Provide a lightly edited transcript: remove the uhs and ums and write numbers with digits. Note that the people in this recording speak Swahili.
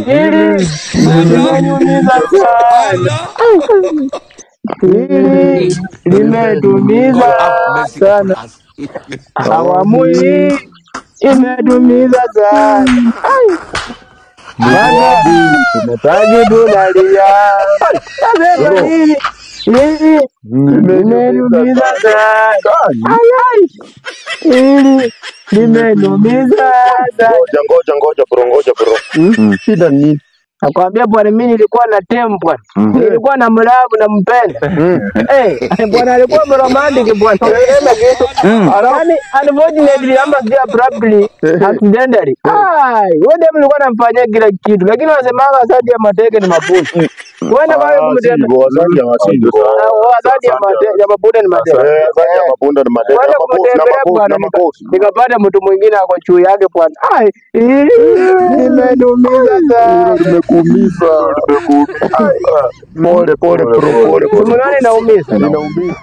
Hili limetumiza sana. Hili limetumiza sana. Awamu hii imetumiza sana. Tumetaji tunalia. Nasema hili limetumiza sana. Hili limetumiza sana. Ngoja bro. Shida ni nakwambia bwana, mimi nilikuwa na tempo. Nilikuwa na mlavu na mpenda. Bwana alikuwa romantic bwana. Yaani unfortunately ama abruptly accidentally. Wewe mlikuwa namfanyia kila kitu. Lakini wanasemaga asadi ya mateke ni mabudu. Wewe wewe kumtenda. asadi ya masindi. Asadi ya mabudu ni mateke. Asadi ya mabudu ni mateke. Na mabosi. Nikapata mtu mwingine ako juu yake bwana. Nimedumiza sana. Nimekuumiza. Pole. Unaona inaumiza. Inaumiza.